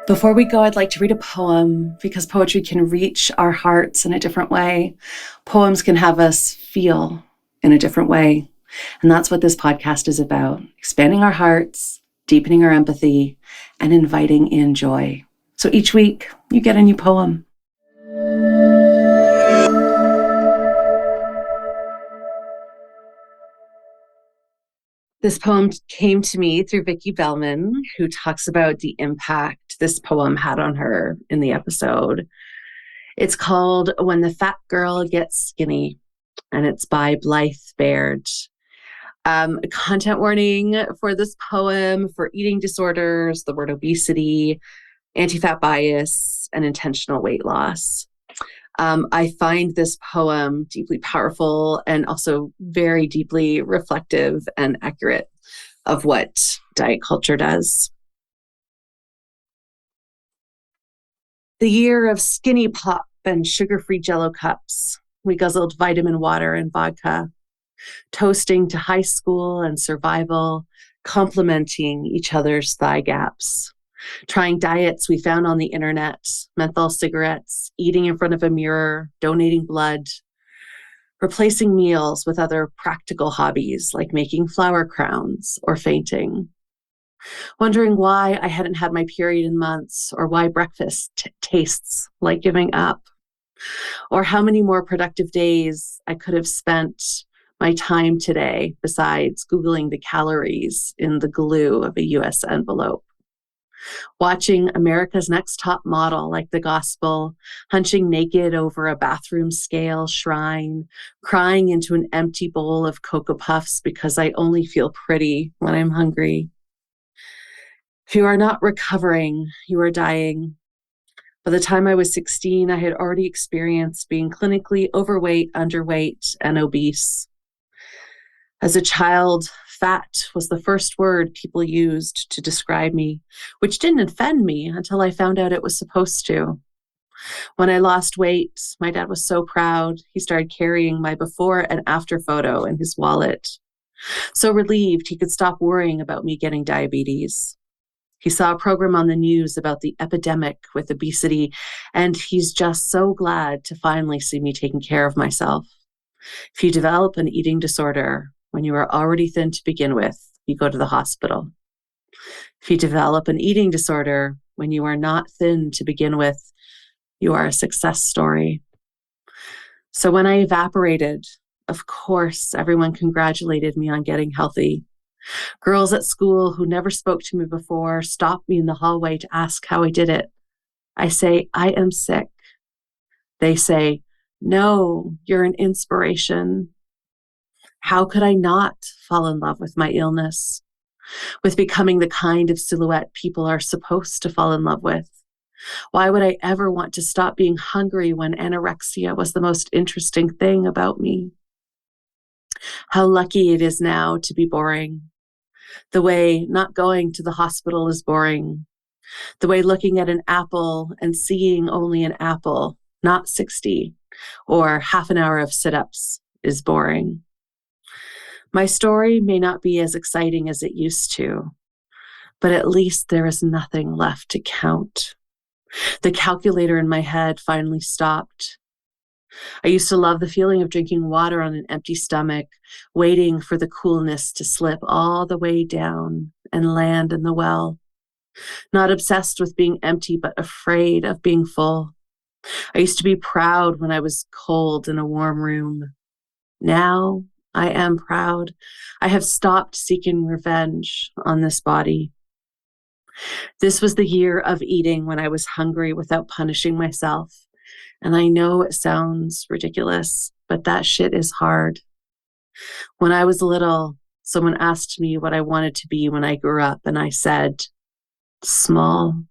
Before we go, I'd like to read a poem because poetry can reach our hearts in a different way. Poems can have us feel in a different way. And that's what this podcast is about, expanding our hearts, deepening our empathy, and inviting in joy. So each week, you get a new poem. This poem came to me through Vicky Bellman, who talks about the impact this poem had on her in the episode. It's called When the Fat Girl Gets Skinny, and it's by Blythe Baird. Content warning for this poem for eating disorders, the word obesity, anti-fat bias, and intentional weight loss. I find this poem deeply powerful and also very deeply reflective and accurate of what diet culture does. The year of skinny pop and sugar-free Jell-O cups, we guzzled vitamin water and vodka, toasting to high school and survival, complementing each other's thigh gaps. Trying diets we found on the internet, menthol cigarettes, eating in front of a mirror, donating blood, replacing meals with other practical hobbies like making flower crowns or fainting. Wondering why I hadn't had my period in months, or why breakfast tastes like giving up, or how many more productive days I could have spent my time today besides Googling the calories in the glue of a US envelope. Watching America's Next Top Model like the gospel, hunching naked over a bathroom scale shrine, crying into an empty bowl of Cocoa Puffs because I only feel pretty when I'm hungry. If you are not recovering, you are dying. By the time I was 16, I had already experienced being clinically overweight, underweight, and obese. As a child, fat was the first word people used to describe me, which didn't offend me until I found out it was supposed to. When I lost weight, my dad was so proud. He started carrying my before and after photo in his wallet. So relieved he could stop worrying about me getting diabetes. He saw a program on the news about the epidemic with obesity, and he's just so glad to finally see me taking care of myself. If you develop an eating disorder when you are already thin to begin with, you go to the hospital. If you develop an eating disorder when you are not thin to begin with, you are a success story. So when I evaporated, of course, everyone congratulated me on getting healthy. Girls at school who never spoke to me before stopped me in the hallway to ask how I did it. I say, I am sick. They say, no, you're an inspiration. How could I not fall in love with my illness, with becoming the kind of silhouette people are supposed to fall in love with? Why would I ever want to stop being hungry when anorexia was the most interesting thing about me? How lucky it is now to be boring. The way not going to the hospital is boring. The way looking at an apple and seeing only an apple, not 60, or half an hour of sit-ups is boring. My story may not be as exciting as it used to, but at least there is nothing left to count. The calculator in my head finally stopped. I used to love the feeling of drinking water on an empty stomach, waiting for the coolness to slip all the way down and land in the well. Not obsessed with being empty, but afraid of being full. I used to be proud when I was cold in a warm room. Now I am proud. I have stopped seeking revenge on this body. This was the year of eating when I was hungry without punishing myself. And I know it sounds ridiculous, but that shit is hard. When I was little, someone asked me what I wanted to be when I grew up, and I said, small.